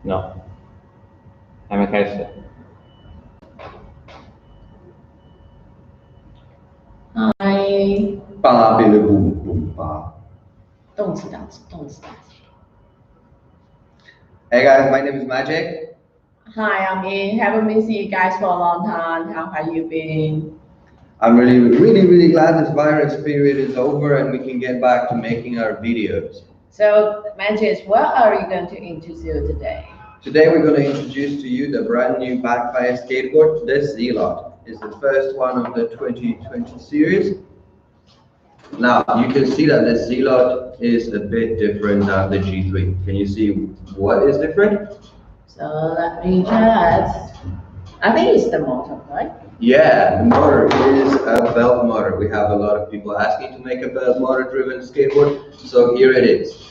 No. 还没开始。Hi。巴贝的布布巴。动词。Hey guys, my name is Magic. Hi, I'm In. Haven't been seeing you guys for a long time. How have you been? I'm really glad this virus period is over and we can get back to making our videos. So, Magic, what are you going to introduce today? Today we're going to introduce to you the brand new Backfire skateboard, the Zealot. It's the first one of the 2020 series. Now, you can see that the Zealot is a bit different than the G3. Can you see what is different? So, let me check. I think it's the motor, right? Yeah, the motor is a belt motor. We have a lot of people asking to make a belt motor driven skateboard, so here it is.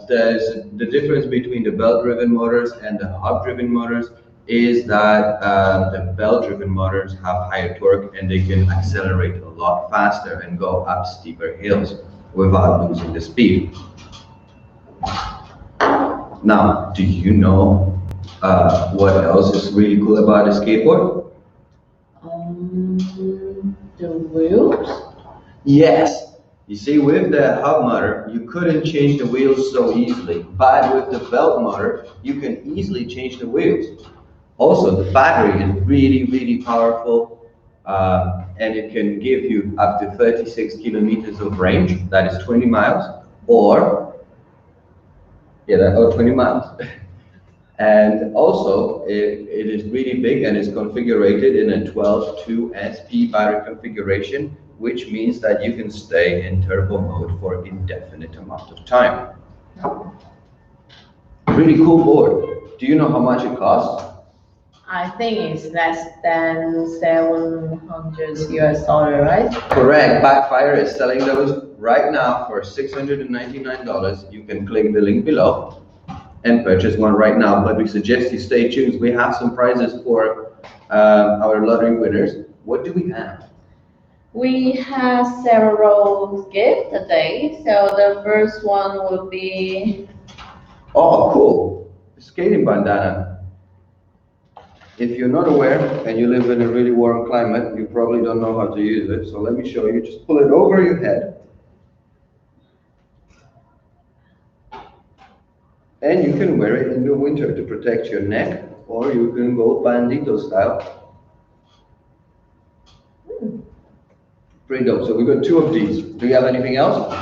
There's the difference between the belt driven motors and the hub driven motors is that the belt driven motors have higher torque and they can accelerate a lot faster and go up steeper hills without losing the speed. Now, do you know what else is really cool about a skateboard? The wheels? Yes. You see, with the hub motor, you couldn't change the wheels so easily, but with the belt motor, you can easily change the wheels. Also, the battery is really powerful, and it can give you up to 36 kilometers of range, that is 20 miles, or 20 miles. And also, it is really big and is configured in a 12-2 SP battery configuration, which means that you can stay in turbo mode for an indefinite amount of time. Really cool board. Do you know how much it costs? I think it's less than $700 US, right? Correct. Backfire is selling those right now for $699. You can click the link below and purchase one right now, but we suggest you stay tuned. We have some prizes for our lottery winners. What do we have? We have several gifts today. So the first one will be... Oh, cool. Skating bandana. If you're not aware and you live in a really warm climate, you probably don't know how to use it. So let me show you. Just pull it over your head. And you can wear it in the winter to protect your neck, or you can go bandito style. Pretty dope. So we got two of these. Do you have anything else?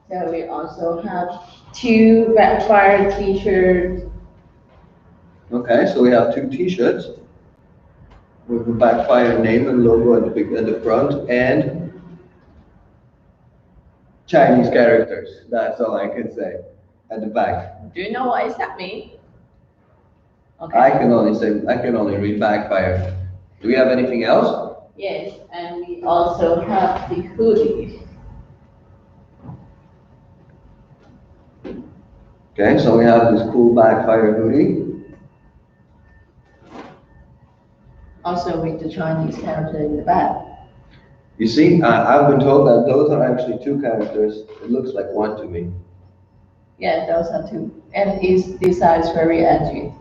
So we also have two Backfire T-shirts. Okay, so we have two T-shirts with the Backfire name and logo at the front, and Chinese characters. That's all I can say. At the back. Do you know what does that mean? Okay. I can only read Backfire. Do we have anything else? Yes, and we also have the hoodie. Okay, so we have this cool Backfire hoodie. Also with the Chinese character in the back. You see, I've been told that those are actually two characters. It looks like one to me. Yeah, those are two. And this side is very edgy.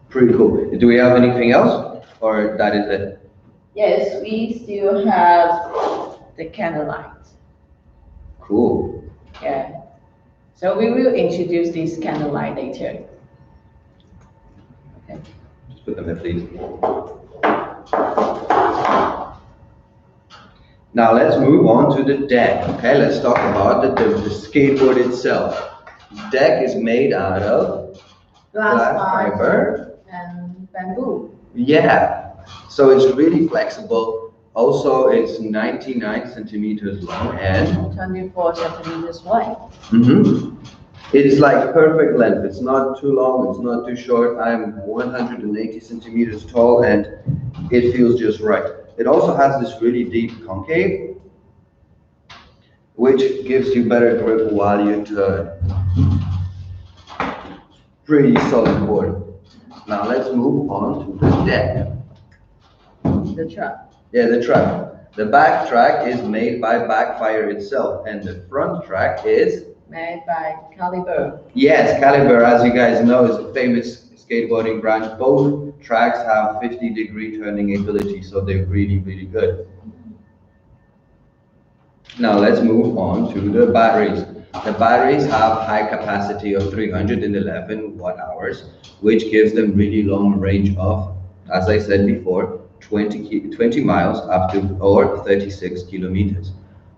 Pretty cool. Do we have anything else? Or that is it? Yes, we still have the candlelight. Cool. Yeah. So we will introduce this candlelight later. Okay. Just put them there, please. Now let's move on to the deck. Okay, let's talk about the skateboard itself. The deck is made out of glass fiber and bamboo. Yeah, so it's really flexible. Also, it's 99 centimeters long and 24 centimeters wide. It is like perfect length. It's not too long, it's not too short. I'm 180 centimeters tall and it feels just right. It also has this really deep concave, which gives you better grip while you turn. Pretty solid board. Now let's move on to the deck. The track. Yeah, the track. The back track is made by Backfire itself, and the front track is made by Caliber. Yes, Caliber, as you guys know, is a famous skateboarding brand. Both tracks have 50-degree turning ability, so they're really, really good. Now let's move on to the batteries. The batteries have high capacity of 311 watt hours, which gives them really long range of, as I said before, 20 miles up to or 36 kilometers.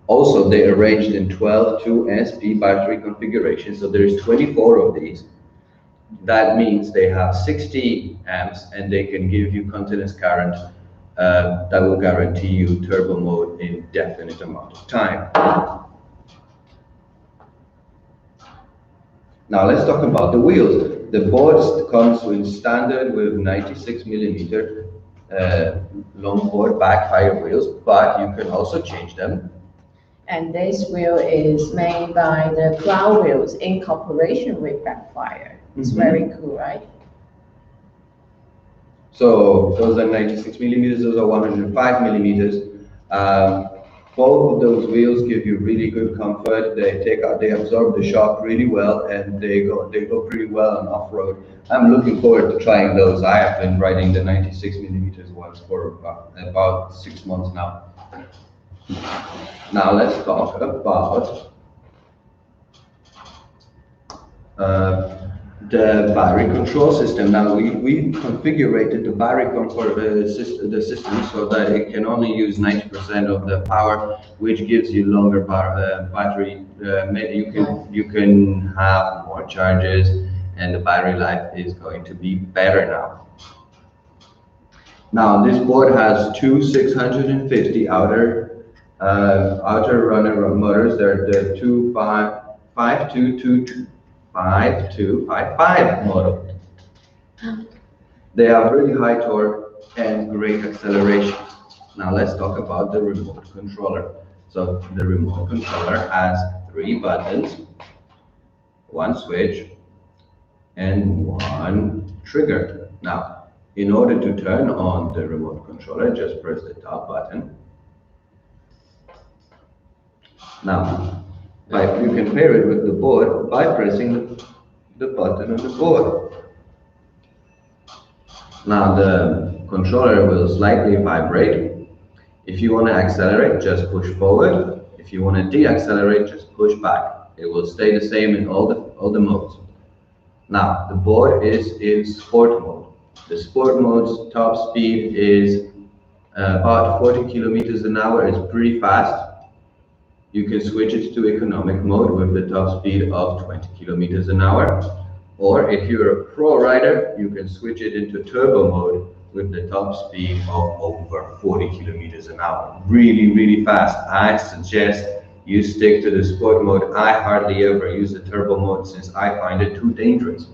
Also, they are arranged in 12 2SP battery configurations, so there's 24 of these. That means they have 60 amps and they can give you continuous current that will guarantee you turbo mode in definite amount of time. Now let's talk about the wheels. The board comes with standard with 96 millimeter longboard backfire wheels, but you can also change them. And this wheel is made by the Cloud Wheels in cooperation with Backfire. It's very cool, right? So those are 96 millimeters, those are 105 millimeters. Both of those wheels give you really good comfort. They absorb the shock really well, and they go pretty well on off-road. I'm looking forward to trying those. I have been riding the 96 millimeters ones for about 6 months now. Now let's talk about the battery control system. Now we configured the battery system so that it can only use 90% of the power, which gives you longer battery. You can have more charges, and the battery life is going to be better now. Now this board has two 650 outer runner motors. They're the 5255 model. They have really high torque and great acceleration. Now let's talk about the remote controller. So the remote controller has 3 buttons, 1 switch, and 1 trigger. Now, in order to turn on the remote controller, just press the top button. Now, you can pair it with the board by pressing the button on the board. Now the controller will slightly vibrate. If you want to accelerate, just push forward. If you want to de-accelerate, just push back. It will stay the same in all the modes. Now the board is in sport mode. The sport mode's top speed is about 40 kilometers an hour. It's pretty fast. You can switch it to economic mode with the top speed of 20 kilometers an hour. Or if you're a pro rider, you can switch it into turbo mode with the top speed of over 40 kilometers an hour. Really, really fast. I suggest you stick to the sport mode. I hardly ever use the turbo mode since I find it too dangerous.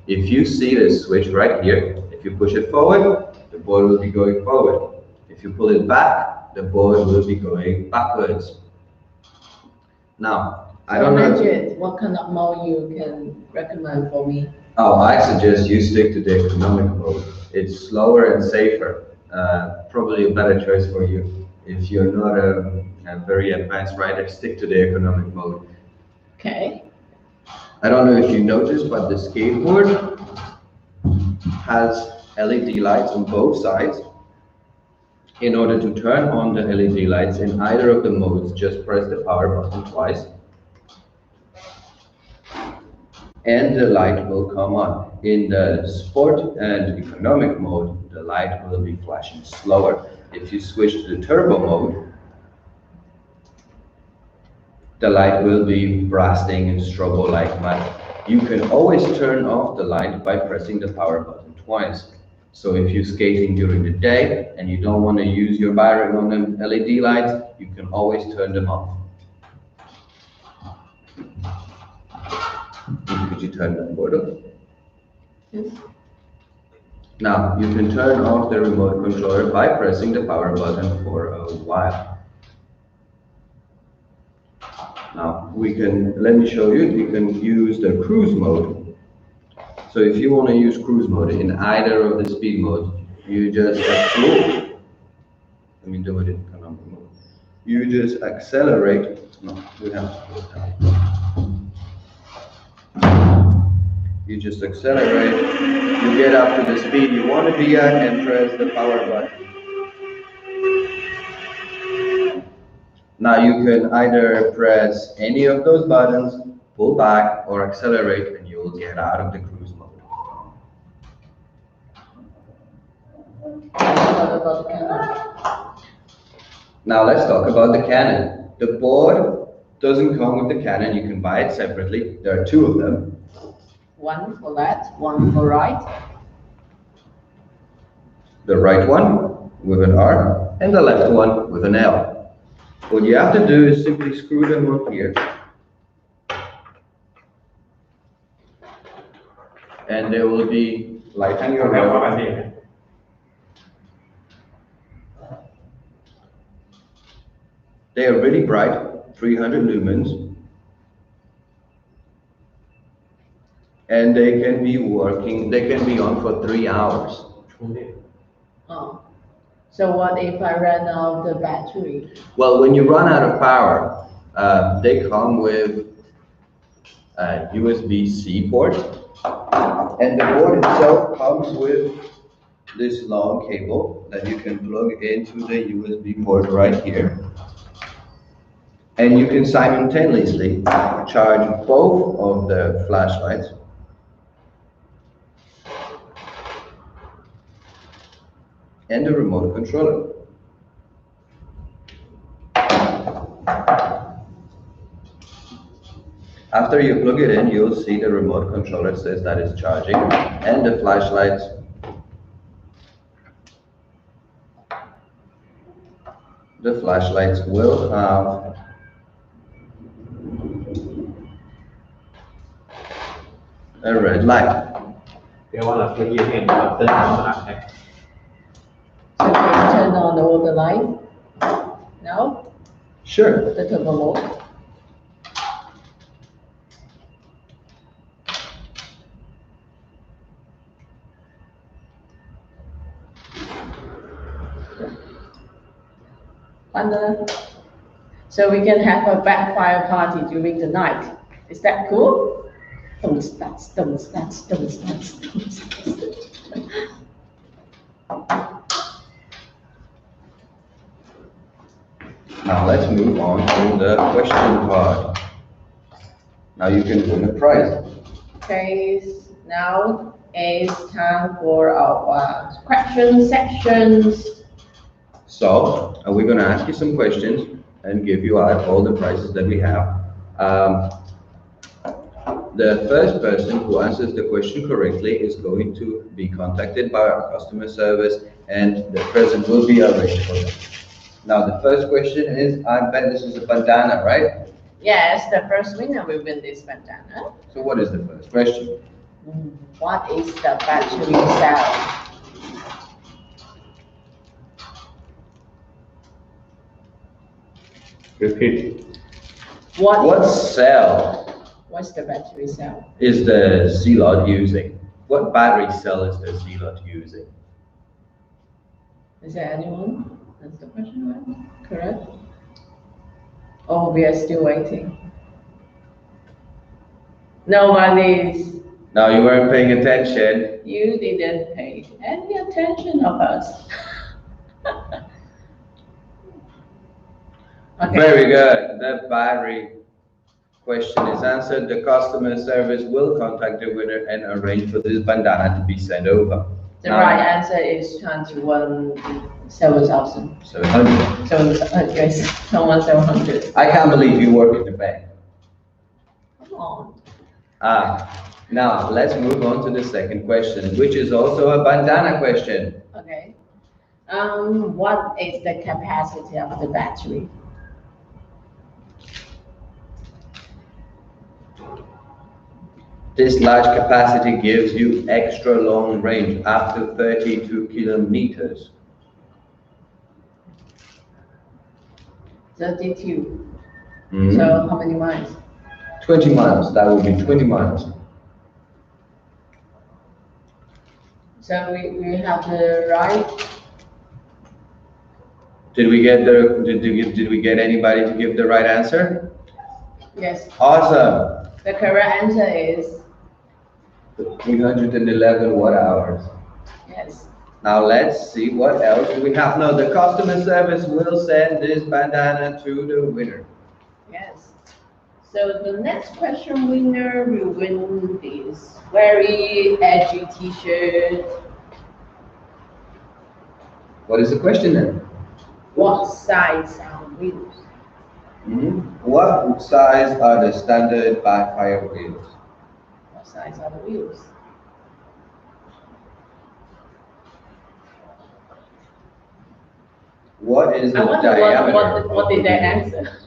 If you see this switch right here, if you push it forward, the board will be going forward. If you pull it back, the board will be going backwards. Now, I don't know. What kind of mode you can recommend for me? Oh, I suggest you stick to the economic mode. It's slower and safer. Probably a better choice for you. If you're not a very advanced rider, stick to the economic mode. Okay. I don't know if you noticed, but the skateboard has LED lights on both sides. In order to turn on the LED lights in either of the modes, just press the power button twice. And the light will come on. In the sport and economic mode, the light will be flashing slower. If you switch to the turbo mode, the light will be blasting in strobo-like manner. You can always turn off the light by pressing the power button twice. So if you're skating during the day and you don't want to use your battery on the LED lights, you can always turn them off. Could you turn that board off? Yes. Now you can turn off the remote controller by pressing the power button for a while. Now let me show you, you can use the cruise mode. So if you want to use cruise mode in either of the speed modes, you just let me do it in economic mode. You just accelerate. No, we have to put it down. You just accelerate, you get up to the speed you want to be at and press the power button. Now you can either press any of those buttons, pull back, or accelerate, and you will get out of the cruise mode. What about the cannon? Now let's talk about the cannon. The board doesn't come with the cannon, you can buy it separately. There are two of them. One for left, one for right. The right one with an R and the left one with an L. What you have to do is simply screw them on here. And they will be lighting your head. They are really bright, 300 lumens. And they can be on for 3 hours. Oh. So what if I ran out of the battery? Well, when you run out of power, they come with a USB-C port. And the board itself comes with this long cable that you can plug into the USB port right here. And you can simultaneously charge both of the flashlights and the remote controller. After you plug it in, you'll see the remote controller says that it's charging, and the flashlights will have a red light. là cái gì thì nó tên nó là thế. So can you turn on all the light? No? Sure. The turbo mode? So we can have a backfire party during the night. Is that cool? Now let's move on to the question part. Now you can win a prize. Okay, now it's time for our question sections. So we're going to ask you some questions and give you out all the prizes that we have. The first person who answers the question correctly is going to be contacted by our customer service, and the present will be arranged for them. Now the first question is, I bet this is a bandana, right? Yes, the first winner will win this bandana. So what is the first question? What is the battery cell? Repeat. What cell What's the battery cell? is the Zealot using? What battery cell is the Zealot using? Is there anyone? That's the question, right? Correct? Oh, we are still waiting. Nobody's. Now you weren't paying attention. You didn't pay any attention of us. Okay. Very good. The battery question is answered. The customer service will contact the winner and arrange for this bandana to be sent over. The right answer is 21,700. 700. So, yes, 21,700. I can't believe you work in the bank. Come on. Now let's move on to the second question, which is also a bandana question. Okay. What is the capacity of the battery? This large capacity gives you extra long range, up to 32 kilometers. 32. Mhm. So how many miles? 20 miles, that would be 20 miles. So we have the right. Did we get anybody to give the right answer? Yes. Awesome. The correct answer is 311 watt hours. Yes. Now let's see what else we have. Now the customer service will send this bandana to the winner. Yes. So the next question winner will win this very edgy T-shirt. What is the question then? What size are wheels? What size are the standard Backfire wheels? What size are the wheels? What is the I wonder diameter? what did they answer?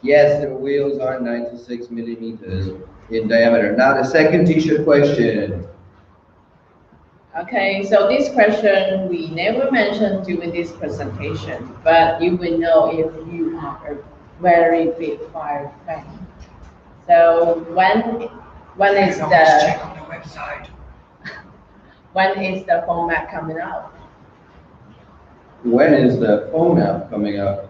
Yes, the wheels are 96 millimeters in diameter. Now the second T-shirt question. Okay, so this question we never mentioned during this presentation, but you will know if you are a very big fire fan. So when is the check on the website. when is the format coming out? When is the phone app coming out?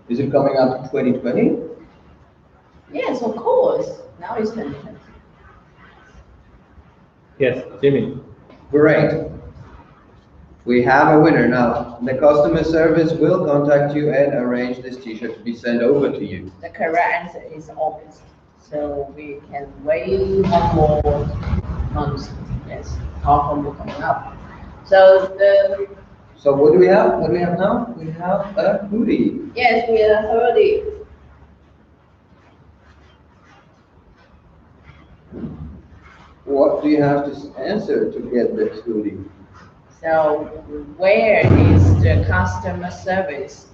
Is it coming out in 2020? Yes, of course. Now it's 2020. Yes, Jimmy. Great. We have a winner now. The customer service will contact you and arrange this T-shirt to be sent over to you. The correct answer is August. So we can wait one more month. Yes, our phone will coming up. So So what do we have? What do we have now? We have a hoodie. yes, we are Hoodie. What do you have to answer to get this hoodie? So where is the customer service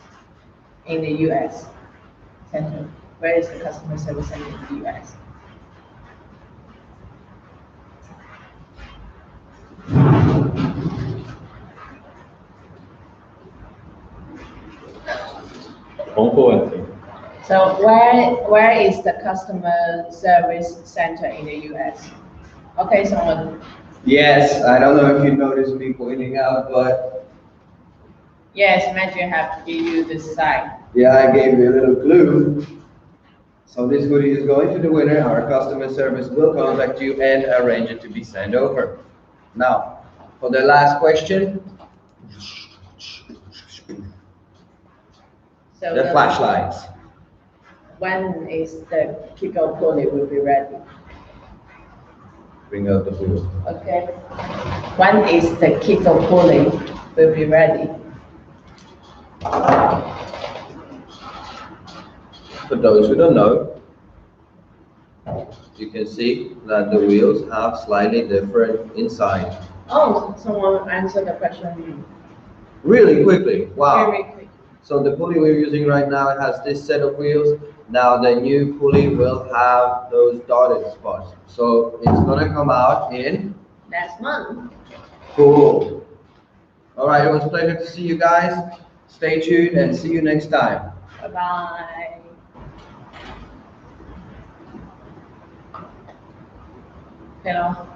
in the US center? Where is the customer service center in the US? So where is the customer service center in the US? Okay, someone. Yes, I don't know if you noticed me pointing out, but Yes, Matthew have to give you this side. yeah, I gave you a little clue. So this hoodie is going to the winner. Our customer service will contact you and arrange it to be sent over. Now, for the last question, So the flashlights. when is the kickoff pulley will be ready? Bring out the wheel. Okay. When is the kickoff pulley will be ready? For those who don't know, you can see that the wheels have slightly different inside. Oh, someone answered the question Really quickly, wow. very quick. So the pulley we're using right now has this set of wheels. Now the new pulley will have those dotted spots. So it's gonna come out in Next month. cool. All right, it was a pleasure to see you guys. Stay tuned and see you next time. Bye-bye. Hello.